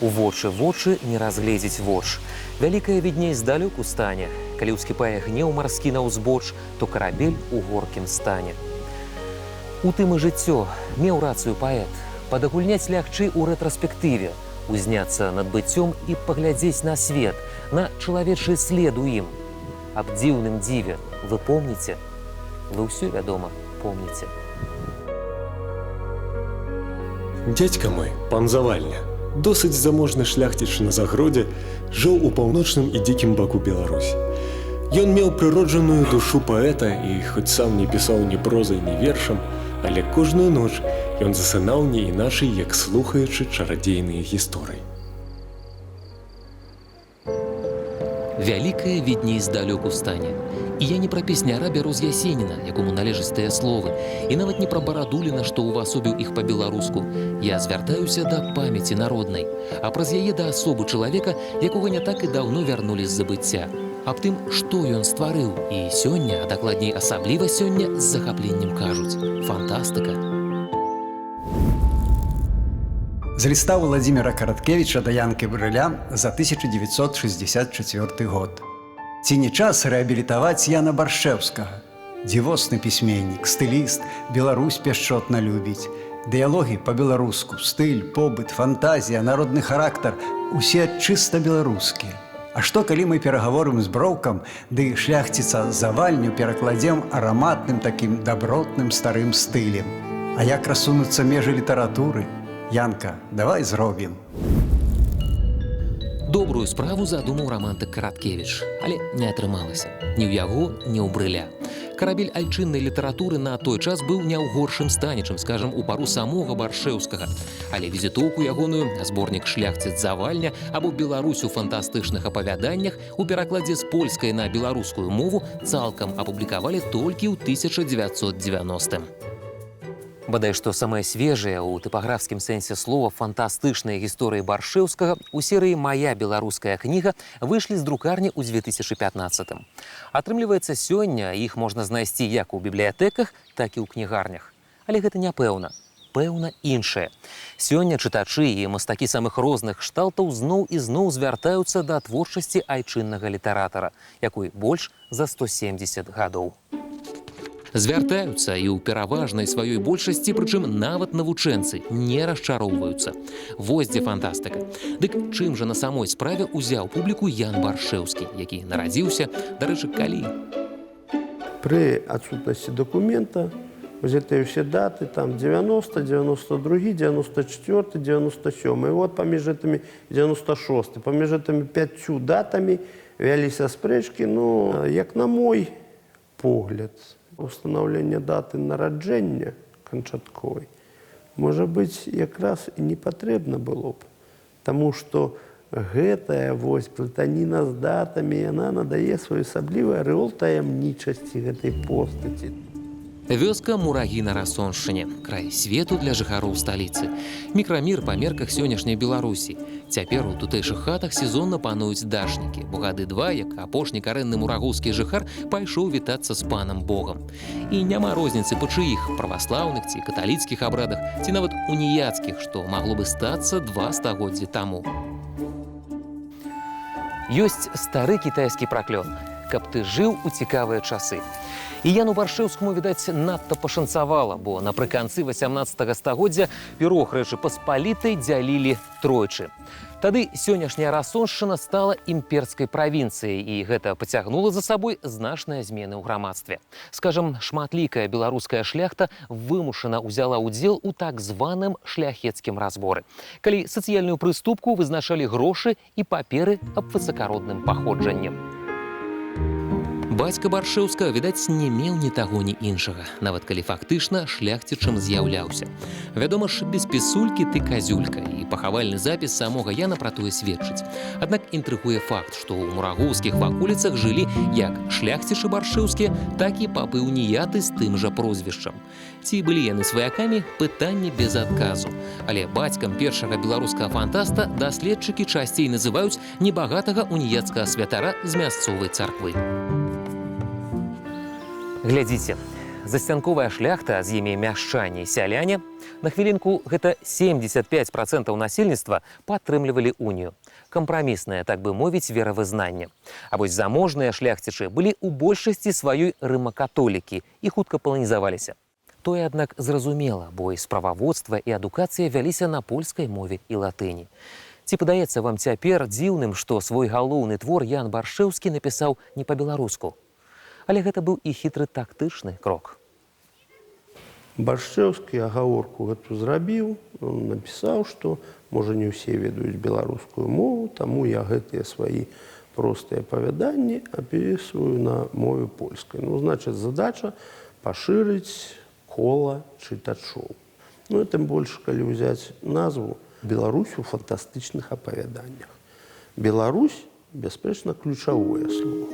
У вочы не разгледзець воч. Вялікае відней здалёку стане. Калі ўскіпае гнеў марскі на ўзбоч, то карабель у горкім стане. У тым і жыццё меў рацыю паэт. Падагульняць лягчэй у рэтраспектыве, узняцца над быццём і паглядзець на свет, на чалавечы след у ім. Аб дзіўным дзіве вы помніце? Вы ўсё, вядома, помніце. Дядька мой, пан Завальня, досыць заможны шляхціч на загродзе, жыў у паўночным і дзікім баку Беларусі. Ён меў прыроджаную душу паэта і хоць сам не пісаў ні прозай, ні вершам, але кожную ноч ён засынаў не іначай, як слухаючы чарадзейныя гісторыі. Вялікае відней здалёку стане. І я не пра песняра бяру з Ясеніна, якому належаць тыя словы, і нават не пра Барадуліна, што ўвасобіў іх па-беларуску. Я звяртаюся да памяці народнай, а праз яе да асобы чалавека, якога не так і даўно вярнулі з забыцця. Аб тым, што ён стварыў, і сёння, а дакладней асабліва сёння, з захапленнем кажуць. Фантастыка. З ліста Владзіміра Караткевіча да Янкі Брыля за 1964 год. Ці не час рэабілітаваць Яна Баршэўскага? Дзівосны пісьменнік, стыліст, Беларусь пяшчотна любіць. Дыялогі па-беларуску, стыль, побыт, фантазія, народны характар – усе чыста беларускія. А што, калі мы перагаворым з броўкам, ды шляхціца Завальню перакладзем араматным такім дабротным старым стылем? А як рассунуцца межы літаратуры? Янка, давай зробім. Добрую справу задумаў рамантык Караткевіч, але не атрымалася. Ні ў яго, ні ў Брыля. Карабель айчыннай літаратуры на той час быў не ў горшым стане, чым, скажам, у пару самога Баршэўскага. Але візітоўку ягоную, зборнік «Шляхціц Завальня» або «Беларусь у фантастычных апавяданнях» у перакладзе з польскай на беларускую мову цалкам апублікавалі толькі ў 1990-м. Бадай што самае свежае ў тыпаграфскім сэнсе слова фантастычныя гісторыі Баршэўскага у серыі «Мая беларуская кніга» выйшлі з друкарні ў 2015-м. Атрымліваецца, сёння іх можна знайсці як у бібліятэках, так і ў кнігарнях. Але гэта няпэўна. Пэўна іншае. Сёння чытачы і мастакі самых розных кшталтаў зноў і зноў звяртаюцца да творчасці айчыннага літаратара, якой больш за 170 гадоў. Звяртаюцца і ў пераважнай сваёй большасці, прычым нават навучэнцы, не расчароўваюцца. Вось дзе фантастыка. Дык чым жа на самой справе ўзяў публіку Ян Баршэўскі, які нарадзіўся, дарэчы, калі? Пры адсутнасці дакумента узятыя ўсе даты, там 90, 92, 94, 97. І вот паміж гэтымі 96. Паміж гэтымі 5 датамі вяліся спрэчкі, ну, як на мой погляд, устанаўлення даты нараджэння канчатковай, можа быць, якраз і не патрэбна было б. Таму што гэтая вось плытаніна з датамі, яна надае свой асаблівы арэол таямнічасці гэтай постаці. Вёска Мурагі на Расоншчыне, край свету для жыхароў сталіцы. Мікрамір па мерках сённяшняй Беларусі. Цяпер у тутэйшых хатах сезонна пануюць дашнікі, бо гады два, як апошні карэнны мурагоўскі жыхар пайшоў вітацца з панам Богам. І няма розніцы па чыіх, праваслаўных ці каталіцкіх абрадах, ці нават уніяцкіх, што магло бы стацца 2 стагоддзі таму. Ёсць стары кітайскі праклён, каб ты жыў у цікавыя часы. І Яну Баршэўскаму, відаць, надта пашанцавала, бо напрыканцы 18 стагоддзя пірог Рэчы Паспалітай дзялілі тройчы. Тады сённяшняя Расоншчына стала імперскай правінцыяй, і гэта пацягнула за сабой значныя змены ў грамадстве. Скажам, шматлікая беларуская шляхта вымушана ўзяла ўдзел у так званым шляхецкім разборы, калі сацыяльную прыступку вызначалі грошы і паперы аб высакародным паходжанні. Бацька Баршэўскага, відаць, не меў ні таго, ні іншага, нават калі фактычна шляхцічым з'яўляўся. Вядома ж, без пісулькі ты казюлька, і пахавальны запіс самога Яна пра тое сведчыць. Аднак інтрыгуе факт, што ў мурагоўскіх ваколіцах жылі як шляхцічы баршэўскія, так і папы-уніяты з тым жа прозвішчам. Ці былі яны сваякамі, пытанне без адказу. Але бацькам першага беларускага фантаста даследчыкі часцей называюць небагатага уніяцкага святара з мясцовай царквы. Глядзіце, засцянковая шляхта, з імі мяшчане і сяляне, на хвілінку гэта 75% насельніцтва падтрымлівалі унію. Кампраміснае, так бы мовіць, веравызнанне. А вось заможныя шляхцічы былі ў большасці сваёй рымакатолікі і хутка паланізаваліся. Тое, аднак, зразумела, бо і справаводства і адукацыя вяліся на польскай мове і латыні. Ці падаецца вам цяпер дзіўным, што свой галоўны твор Ян Баршэўскі напісаў не па-беларуску? Але гэта быў і хітры тактычны крок. Баршэўскі агаворку гэту зрабіў, он напісаў, што, можа, не ўсе ведаюць беларускую мову, таму я гэтыя свае простыя апавяданні апісваю на мове польскай. Ну, значыць, задача пашырыць кола чытачоў. Ну, і тым больш, калі ўзяць назву «Беларусь у фантастычных апавяданнях». Беларусь, бясспрэчна, ключавое слово.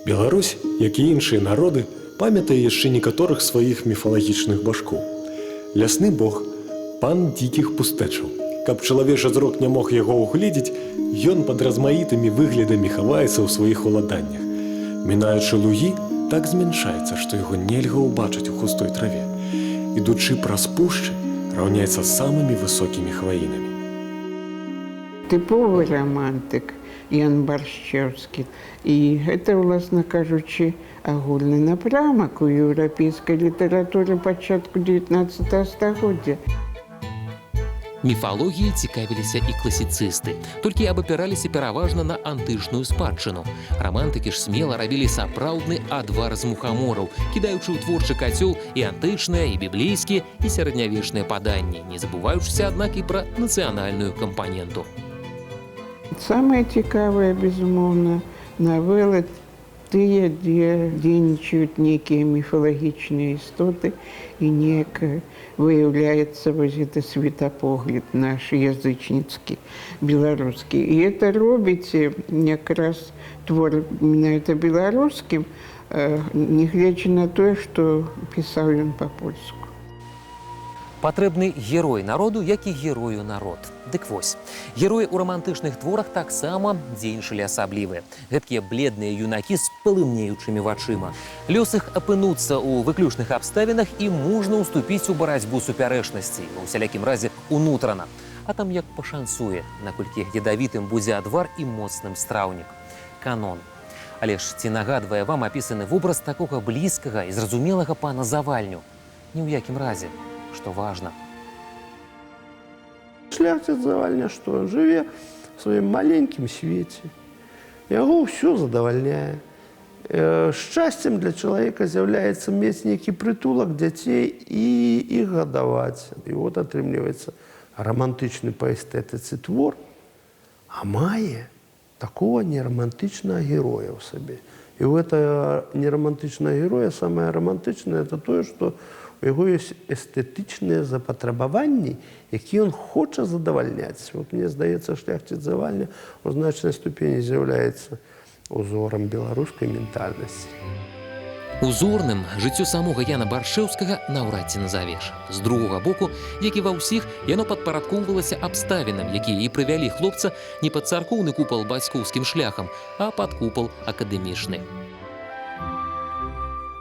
Беларусь, як і іншыя народы, памятае яшчэ некаторых сваіх міфалагічных башкоў. Лясны бог, пан дзікіх пустэчаў. Каб чалавечы зрок не мог яго угледзець, ён пад размаітымі выглядамі хаваецца ў сваіх уладаннях. Мінаючы лугі, так змяншаецца, што яго нельга ўбачыць у густой траве. Ідучы праз пушчы, раўняецца з самымі высокімі хваінамі. Тыповы романтык Ян Баршчэўскі. І гэта, уласна кажучы, агульны напрамак у еўрапейскай літаратуры пачатку 19 стагоддзя. Міфалогіяй цікавіліся і класіцысты, толькі абапіраліся пераважна на антычную спадчыну. Рамантыкі ж смела рабілі сапраўдны адвар з мухамораў, кідаючы ў творчы кацёл і антычныя, і біблейскія, і сярэднявечныя паданні, не забываючыся, аднак, і пра нацыянальную кампаненту. Самае цікавае, безумоўна, навелы тыя, дзе дзейнічаюць нейкія міфалагічныя істоты і неяк выяўляецца вось гэты светапогляд наш язычніцкі, беларускі. І это робіць якраз твор менавіта беларускім, нягледзячы на тое, што пісаў ён па-польску. Патрэбны герой народу, як і герою народ. Дык вось, героі ў рамантычных творах таксама дзейнічалі асаблівыя. Гэткія бледныя юнакі з палымнеючымі вачыма. Лёс іх апынуцца ў выключных абставінах і мужна ўступіць у барацьбу супярэчнасці, у усялякім разе унутрана. А там як пашанцуе, наколькі ядавітым будзе адвар і моцным страўнік. Канон. Але ж ці нагадвае вам апісаны вобраз такога блізкага і зразумелага пана Завальню? Ні ў якім разе. Што важна. Шляхціц Завальня, што жыве в сваім маленькім свеце. Яго ўсё задавальняе. Шчасцем для чалавека з'яўляецца мець нейкі прытулак дзяцей і іх гадаваць. І от атрымліваецца романтычны па эстэтыцы твор, а мае такого неромантычнага героя ў сабе. І ў гэта неромантычнага героя самае романтычнае это тое, што у яго ёсць эстэтычныя запатрабаванні, які ён хоча задавальняць. Вот мне здаецца, шляхціц Завальня у значнай ступені з'яўляецца узорам беларускай ментальнасці. Узорным жыццё самога Яна Баршэўскага наўрад ці назавеш. З другога боку, як і ва ўсіх, яно падпарадкоўвалася абставінам, якія і прывялі хлопца не пад царкоўны купал бацькоўскім шляхам, а пад купал акадэмічны.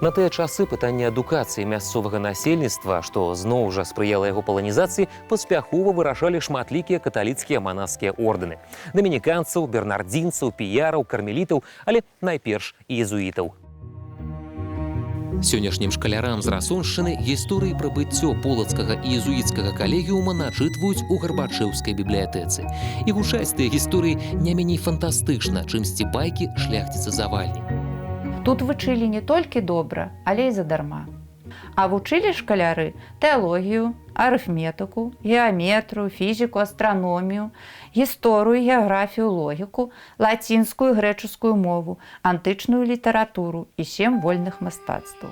На тыя часы пытанне адукацыі мясцовага насельніцтва, што зноў жа спрыяла яго паланізацыі, паспяхова вырашалі шматлікія каталіцкія манаскія ордэны. Дамініканцаў, бернардзінцаў, піяраў, кармелітаў, але найперш езуітаў. Сённяшнім шкалярам з Расоншчыны гісторыі пра быццё полацкага і езуіцкага калегіума начытваюць у гарбачэўскай бібліятэцы. І гучаць тыя гісторыі не меней фантастычна, чымсьці байкі шляхціца Завальні. Тут вучылі не толькі добра, але і задарма. А вучылі шкаляры тэалогію, арыфметыку, геаметрыю, фізіку, астраномію, гісторыю, геаграфію, логіку, лацінскую, грэчаскую мову, антычную літаратуру і 7 вольных мастацтваў.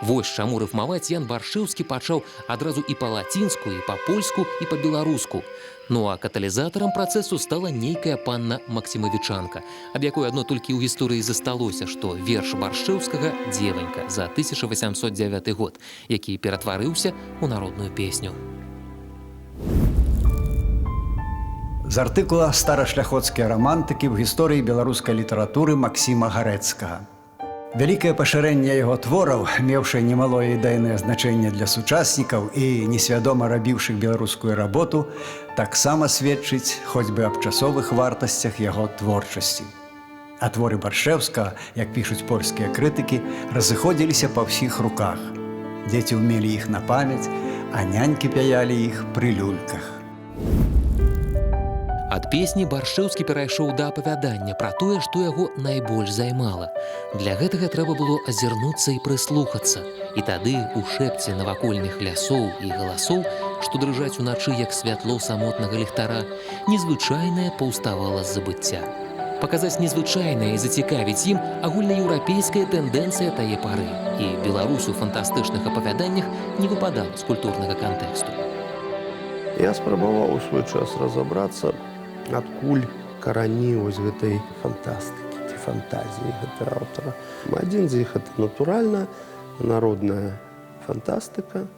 Вось чаму рыфмаваць Ян Баршэўскі пачаў адразу і па-лацінску, і па-польску, і па-беларуску. Ну а каталізатарам працэсу стала нейкая панна Максімавічанка, ад якой адно толькі ў гісторыі засталося, што верш Баршэўскага «Дзеванька» за 1809 год, які ператварыўся ў народную песню. З артыкула «Старашляхоцкія рамантыкі» ў гісторыі беларускай літаратуры Максіма Гарэцкага. Вялікае пашырэнне яго твораў, меўшае немалое ідэйнае значэнне для сучаснікаў і несвядома рабіўшых беларускую работу, таксама сведчыць хоць бы аб часовых вартасцях яго творчасці. А творы Баршэўскага, як пішуць польскія крытыкі, разыходзіліся па ўсіх руках. Дзеці ўмелі іх на памяць, а нянькі пяялі іх пры люльках. Ад песні Баршэўскі перайшоў да апавядання пра тое, што яго найбольш займала. Для гэтага трэба было азірнуцца і прыслухацца. І тады у шэпце навакольных лясоў і галасоў, што дрыжаць уначы, як святло самотнага ліхтара, незвычайнае паўставала з забыцця. Паказаць незвычайнае і зацікавіць ім агульнаеўрапейская тэндэнцыя тае пары. І Беларусь у фантастычных апавяданнях не выпадала з культурнага кантэксту. Я спрабаваў у свой час разабрацца, адкуль карані вось гэтай фантастыкі ці фантазіі гэтага аўтара. Адзін з іх — это натуральна народная фантастыка.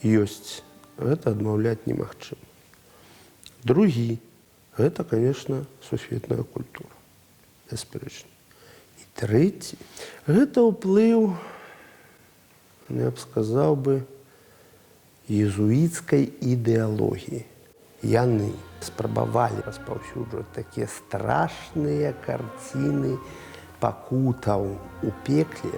Ёсць. Гэта адмаўляць немагчыма. Другі — гэта, конечно, сусветная культура. Бясспрэчна. І трэці — гэта ўплыў, я б сказаў бы, езуіцкай ідэалогіі. Яны спрабавалі распаўсюджваць такія страшныя карціны пакутаў у пекле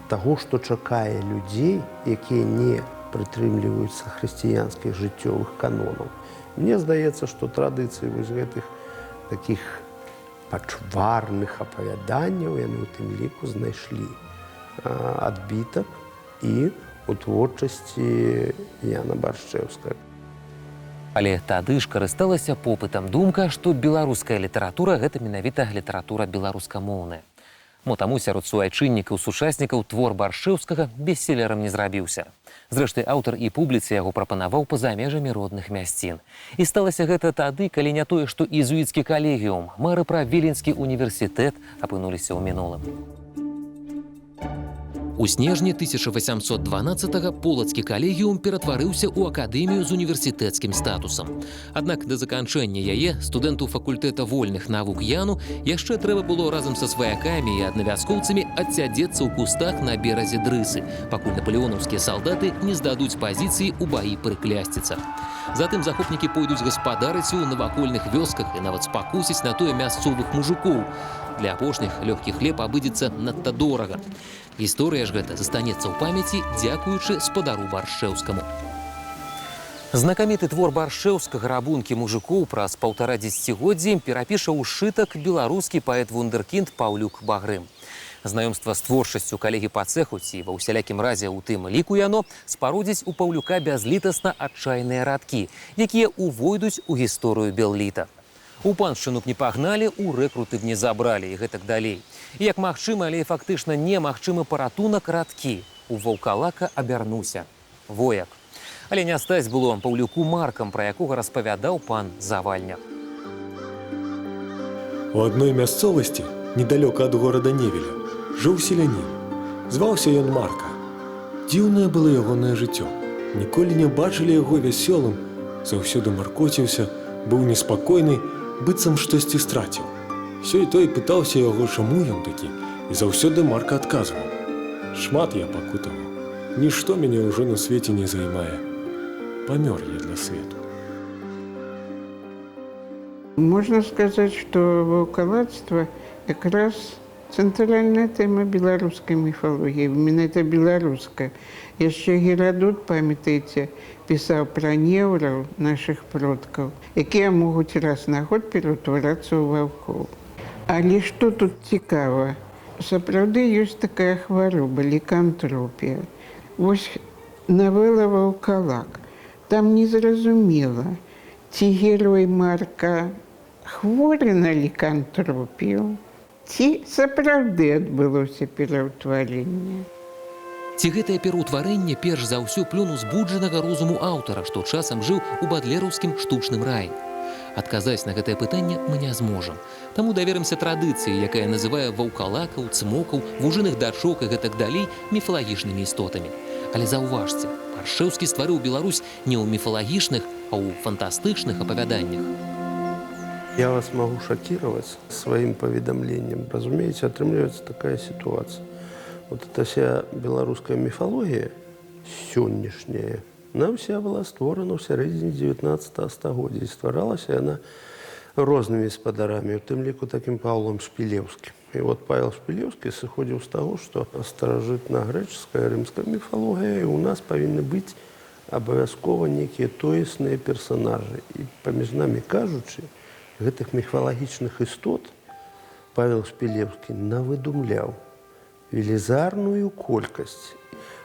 таго, што чакае людзей, якія не прытрымліваюцца хрысціянскіх жыццёвых канонаў. Мне здаецца, што традыцыі вось гэтых такіх пачварных апавяданняў яны ў тым ліку знайшлі адбітак і у творчасці Яна Баршчэўскага. Але тады ж карысталася попытам думка, што беларуская літаратура — гэта менавіта літаратура беларускамоўная. Мо таму сярод суайчыннікаў сучаснікаў твор Баршэўскага бестселерам не зрабіўся. Зрэшты, аўтар і публіцы яго прапанаваў па-за межамі родных мясцін. І сталася гэта тады, калі не тое, што езуіцкі калегіум, мары пра Віленскі універсітэт апынуліся ў мінулым. У снежні 1812-го полацкі калегіум ператварыўся ў акадэмію з універсітэцкім статусам. Аднак да заканчэння яе студэнту факультэта вольных навук Яну яшчэ трэба было разам са сваякамі і аднавяскоўцамі адсядзецца ў кустах на беразе Дрысы, пакуль напалеонаўскія салдаты не здадуць пазіцыі ў баі пры Клясціцах. Затым захопнікі пойдуць гаспадарыць у навакольных вёсках і нават спакусіць на тое мясцовых мужикоў. Для апошніх лёгкі хлеб абыдзецца надта дорага. Гісторыя ж гэта застанецца ў памяці дзякуючы спадару Баршэўскаму. Знакаміты твор Баршэўскага «Рабункі мужикоў» праз 1,5 дзесяцігоддзі перапіша ў сшытак беларускі паэт-вундэркінд Паўлюк Багрым. Знаёмства з творчасцю калегі па цэху ці ва ўсялякім разе ў тым ліку яно спародзіць у Паўлюка бязлітасна адчайныя радкі, якія увойдуць у гісторыю Белліта. У паншчыну б не пагналі, у рэкруты б не забралі і гэтак далей. І як магчымы, але і фактычна немагчымы паратунак радкі. У ваўкалака абярнуся. Вояк. Але не стаць было Паўлюку маркам, пра якога распавядаў пан Завальня. У адной мясцовасці, недалёка ад горада Невеля, жыў селянін. Зваўся ён Марка. Дзіўнае было ягонае жыццё. Ніколі не бачылі яго вясёлым, заўсёды маркоціўся, быў неспакойны, быццам штосьці страціў. Сёй той пытаўся яго, чаму ён такі, і заўсёды Марка адказваў: «Шмат я пакутаваў. Нішто мяне ўжо на свеце не займае. Памёр я для свету». Можно сказать, что ваўкалацтва как раз центральная тема белорусской мифологии. Именно это белорусская. Еще Геродот, памятаете, писал про неўраў, наших продков, якія могуць раз на год ператварацца ў ваўкоў. Але што тут цікава? Сапраўды ёсць такая хвароба — лікантропія. Вось навела «Ваўкалак». Там незразумела, ці герой Марка хворы на лікантропію, ці сапраўды адбылося пераўтварэнне. Ці гэтае пераўтварэнне перш за ўсё плён узбуджанага розуму аўтара, што часам жыў у бадлераўскім штучным раі? Адказаць на гэтае пытанне мы не зможам. Таму даверымся традыцыі, якая называе ваўкалакаў, цмокаў, вужыных дачок і гэтак далей міфалагічнымі істотамі. Але заўважце, Баршэўскі стварыў Беларусь не ў міфалагічных, а ў фантастычных апавяданнях. Я вас могу шокировать своим поведомлением. Разумеется, отрымливается такая ситуация. Вот эта вся белорусская мифология, сённяшняя, она вся была створена в середине 19 стагоддзя. И стваралась она рознымі спадарамі, у тым ліку таким Павлом Шпілеўскім. І от Павел Шпілеўскі сыходзіў з таго, што старажытна-грэчаская рымская міфалогія, і у нас павінны быць абавязкова нейкія тоесныя персанажы. І паміж намі кажучы, гэтых міфалагічных істот Павел Шпілеўскі навыдумляў велізарную колькасць.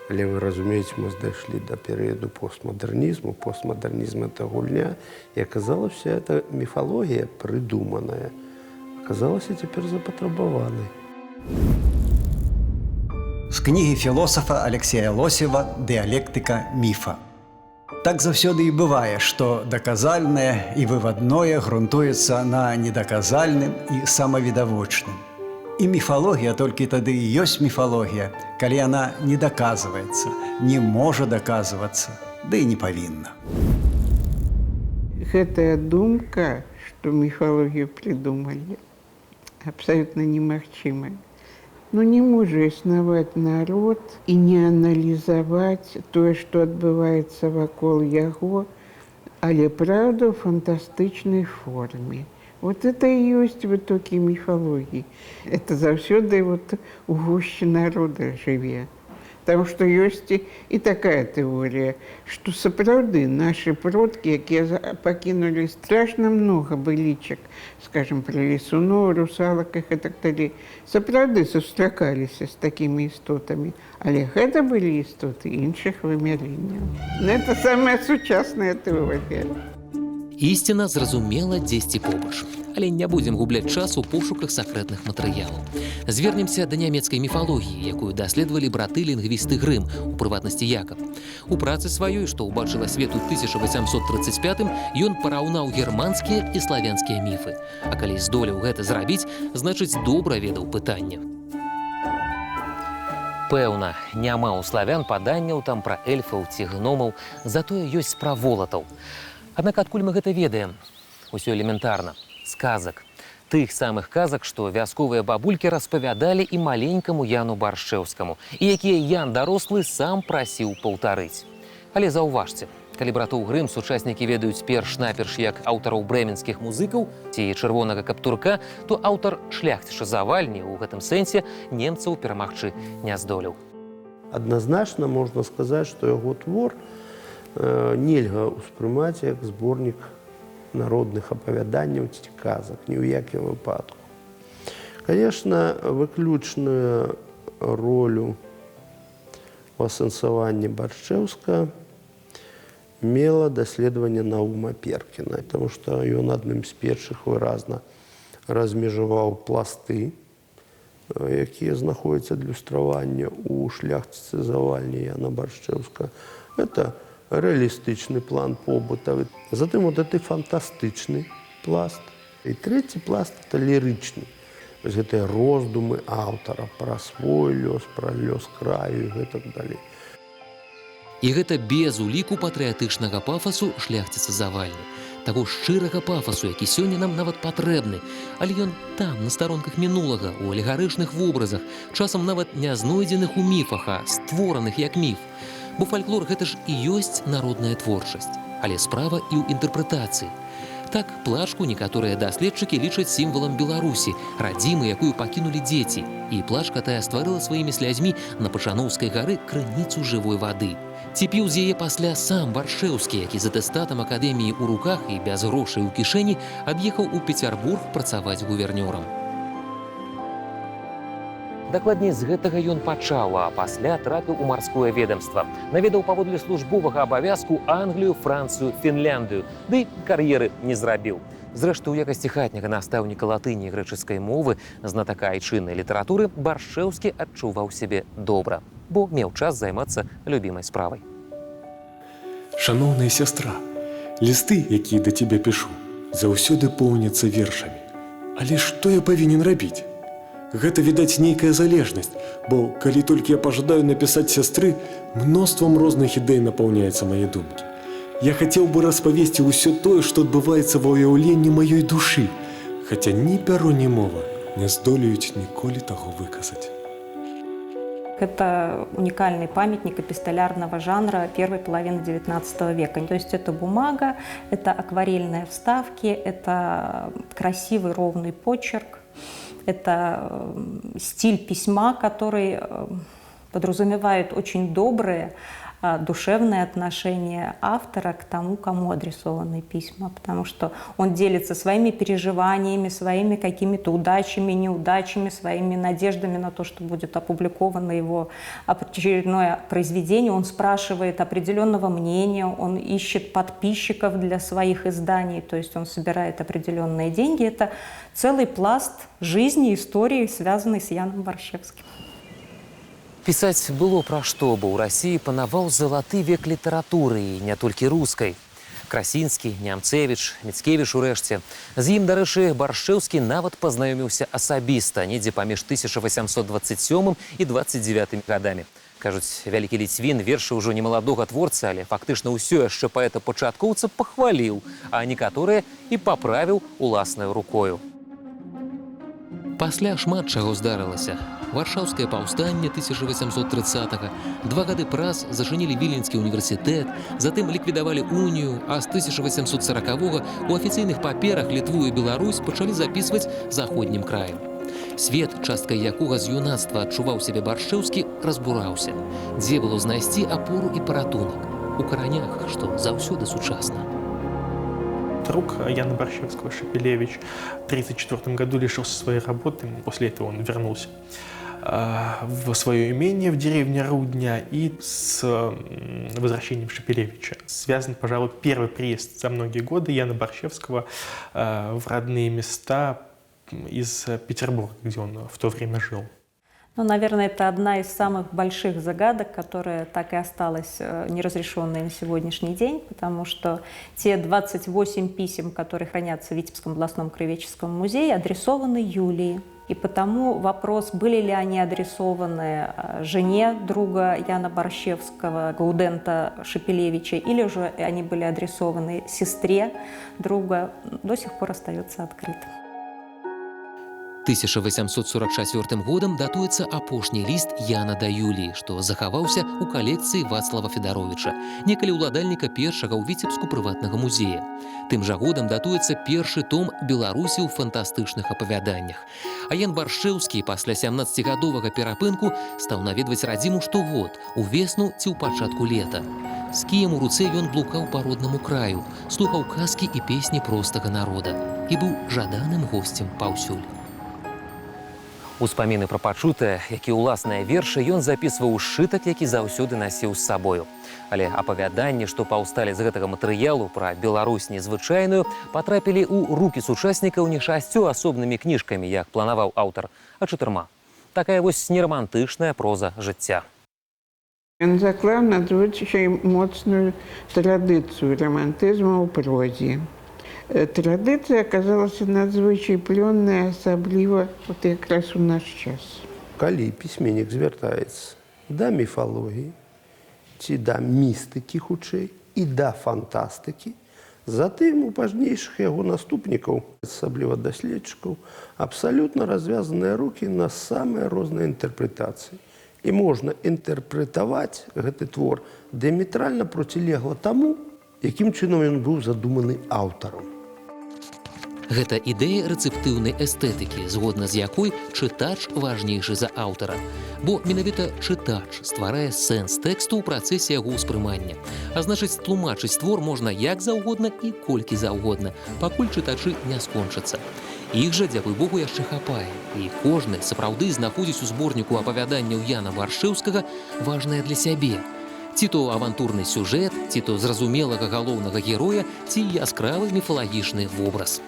Але вы разумееце, мы дайшлі да перыяду постмадэрнізму. Постмадэрнізм – это гульня. І аказалася, вся эта міфалогія прыдуманая аказалася цяпер запатрабаванай. З кнігі філосафа Алексея Лосева «Дыялектыка міфа». Так заўсёды і бывае, што даказальнае і вывадное грунтуецца на недаказальным і самавідавочным. І міфалогія толькі тады і ёсць міфалогія, калі яна не даказваецца, не можа даказвацца, ды і не павінна. Гэтая думка, што міфалогію придумалі, абсолютно немагчымая. Ну, не можа існаваць народ і не аналізаваць тое, што адбываецца вакол яго, але праўда ў фантастычнай форме. Вот это и есть в итоге мифологии. Это заўсёды вот у гушчы народа жыве. Потому что есть и такая теория, что сапраўды наши продки, якія покинули страшно много быличек, скажем, про лесунов, русалок и так далее, сапраўды сустракаліся с такими истотами. Але гэта были истоты іншых вымярэнняў. Это самая сучасная теория. Ісціна зразумела дзесьці побач. Але не будзем губляць час у пошуках сакрэтных матэрыялаў. Звернемся да нямецкай міфалогіі, якую даследавалі браты лінгвісты Грым, у прыватнасці Якаб. У працы сваёй, што ўбачыла свет у 1835-м, ён параўнаў германскія і славянскія міфы. А калі здолеў гэта зрабіць, значыць, добра ведаў пытанне. Пэўна, няма ў славян паданняў там пра эльфаў ці гномаў, затое ёсць пра волатаў. Аднак адкуль мы гэта ведаем? Усё элементарна. З казак. Тых самых казак, што вясковыя бабулькі распавядалі і маленькаму Яну Баршчэўскаму, і якія Ян дарослы сам прасіў паўтарыць. Але заўважце, калі братоў Грым сучаснікі ведаюць перш-наперш як аўтараў брэменскіх музыкаў ці чырвонага каптурка, то аўтар шляхціча Завальні ў гэтым сэнсе немцаў перамагчы не здолеў. Адназначна можна сказаць, што яго твор нельга ўспрымаць як зборнік народных апавяданняў ці казак, ні ў якім выпадку. Конечно, выключную ролю у асэнсаванні Баршчэўска мела даследаванне Наума Перкіна, тому што ён адным з першых выразна размежаваў пласты, якія знаходзяцца адлюстравання ў шляхціцы Завальні Яна Баршчэўска. Это реалистичный план побыта. Затем вот это фантастичный пласт. И третий пласт – это лиричный. То есть это роздумы автора про свой лёс, про лёс краю и так далее. І гэта без уліку патрыятычнага пафасу шляхціца Завальні. Таго шчырага пафасу, які сёння нам нават патрэбны. Але ён там, на старонках мінулага, у алегарычных вобразах, часам нават не знойдзеных у міфах, а створаных як міф. Бо фальклор гэта ж і ёсць народная творчасць, але справа і ў інтэрпрэтацыі. Так, плачку некаторыя даследчыкі лічаць сімвалам Беларусі, радзімы, якую пакінулі дзеці. І плачка тая стварыла сваімі слязьмі на Пачановскай гары крыніцу жывой вады. Ці піў з яе пасля сам Баршчэўскі, які з атэстатам акадэміі ў руках і без грошай у кішэні ад'ехаў у Пецярбург працаваць гувернёрам. Дакладней, з гэтага ён пачаў, а пасля трапіў у марское ведомства. Наведаў паводле службовага абавязку Англію, Францыю, Фінляндыю, ды кар'еры не зрабіў. Зрэшты, у якасці хатняга настаўніка латыні і грэчаскай мовы, знатака айчыннай літаратуры, Баршчэўскі адчуваў сябе добра, бо меў час займацца любімай справай. Шаноўная сястра, лісты, якія да цябе пішу, заўсёды поўняцца вершамі. Але што я павінен рабіць? Гэта, відаць, нейкая залежнасць, бо калі толькі я пажадаю напісаць сястры, мноствам розных ідэй напаўняецца мае думкі. Я хацеў бы распавесці ўсё тое, што адбываецца ва ўяўленні маёй душы, хаця ні пяро, ні мова не здолеюць ніколі таго выказаць. Это уникальный памятник эпистолярного жанра первой половины XIX века. То есть это бумага, это акварельные вставки, это красивый ровный почерк, это стиль письма, который подразумевает очень добрые, душевное отношение автора к тому, кому адресованы письма, потому что он делится своими переживаниями, своими какими-то удачами, неудачами, своими надеждами на то, что будет опубликовано его очередное произведение. Он спрашивает определенного мнения, он ищет подписчиков для своих изданий, то есть он собирает определенные деньги. Это целый пласт жизни, истории, связанный с Яном Баршчэўскім. Пісаць было пра што, бо ў Расіі панаваў залаты век літаратуры, і не толькі рускай. Красінскі, Нямцевіч, Міцкевіч урэшце. З ім, дарэчы, Баршчэўскі нават пазнаёміўся асабіста, недзе паміж 1827 і 29 гадамі. Кажуць, вялікі Ліцвін вершы ўжо не маладога творца, але фактычна ўсё яшчэ паэта-пачаткоўца пахваліў, а некаторыя і паправіў уласнаю рукою. Пасля шмат чаго здарылася. Варшаўскае паўстанне 1830-го, 2 гады праз зачынілі Віленскі універсітэт, затым ліквідавалі унію, а з 1840-го у афіцыйных паперах Літву і Беларусь пачалі запісваць заходнім краем. Свет, часткай якога з юнацтва адчуваў сябе Баршчэўскі, разбураўся. Дзе было знайсці апору і паратунак? У каранях, што заўсёды сучасна. Друг Яна Баршчэўскага, Шапелевич, в 1934 году лишился своей работы. После этого он вернулся в свое имение в деревне Рудня. И с возвращением Шапелевича связан, пожалуй, первый приезд за многие годы Яна Баршчэўского в родные места из Петербурга, где он в то время жил. Ну, наверное, это одна из самых больших загадок, которая так и осталась неразрешенной на сегодняшний день, потому что те 28 писем, которые хранятся в Витебском областном краеведческом музее, адресованы Юлии. И потому вопрос, были ли они адресованы жене друга Яна Баршчэўского, Гаудента Шапелевича, или же они были адресованы сестре друга, до сих пор остается открытым. 1844 годам датуецца апошні ліст Яна да Юліі, што захаваўся ў калекцыі Вацлава Федаровіча, некалі ўладальніка першага ў Віцебску прыватнага музея. Тым жа годам датуецца першы том Беларусі ў фантастычных апавяданнях. А Ян Баршчэўскі пасля 17гадовага перапынку стаў наведваць радзіму штогод, увесну ці ў пачатку лета. З кіем у руцэ ён блукаў па роднаму краю, слухаў казкі і песні простага народа і быў жаданым госцем паўсюль. Успаміны пра пачутае, які ўласныя вершы ён запісваў у сшытак, які заўсёды насіў з сабою. Але апавяданні, што паўсталі з гэтага матэрыялу пра Беларусь незвычайную, патрапілі ў рукі сучаснікаў не 6 асобнымі кніжкамі, як планаваў аўтар, а 4. Такая вось нерамантычная проза жыцця. Ён заклаў надзвычай моцную традыцыю романтызму ў прозе. Традыцыя аказалася надзвычай плённая, асабліва от якраз у наш час. Калі пісьменнік звяртаецца да міфалогіі, ці да містыкі хутчэй і да фантастыкі, затым у пазнейшых яго наступнікаў, асабліва даследчыкаў, абсалютна развязаныя рукі на самыя розныя інтэрпрэтацыі. І можна інтэрпрэтаваць гэты твор дыяметральна процілегла таму, якім чынам ён быў задуманы аўтарам. Гэта ідэя рэцэптыўнай эстэтыкі, згодна з якой чытач важнейшы за аўтара. Бо менавіта чытач стварае сэнс тэксту ў працэсе яго ўспрымання. А значыць, тлумачыць твор можна як заўгодна і колькі заўгодна, пакуль чытачы не скончацца. Іх жа, дзякуй Богу, яшчэ хапае. І кожны сапраўды знаходзіць у зборніку апавяданняў Яна Баршчэўскага важнае для сябе. Ці то авантурны сюжэт, ці то зразумелага галоўнага героя, ці яскравы міфалагічны вобраз.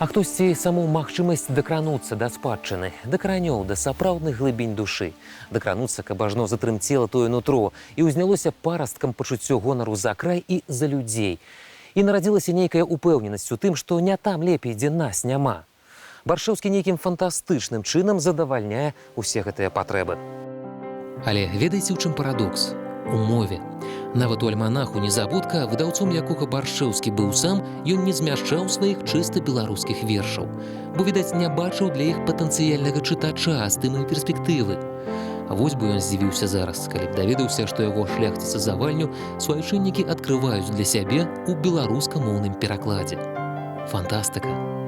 А хтосьці саму магчымасць дакрануцца да спадчыны, да каранёў, да сапраўдных глыбінь душы, дакрануцца, каб ажно затрымцела тое нутро, і ўзнялося парасткам пачуццё гонару за край і за людзей. І нарадзілася нейкая упэўненасць у тым, што не там лепей, дзе нас няма. Баршчэўскі нейкім фантастычным чынам задавальняе ўсе гэтыя патрэбы. Але ведаеце, у чым парадокс? У мове. Нават у альманаху «Незабудка», выдаўцом якога Баршэўскі быў сам, ён не змяшчаў сваіх чыста беларускіх вершаў, бо, відаць, не бачыў для іх патэнцыяльнага чытача, стымы і перспектывы. Вось бы ён здзівіўся зараз, калі б даведаўся, што яго шляхціца завальню суайчыннікі адкрываюць для сябе ў беларускамоўным перакладзе. Фантастыка!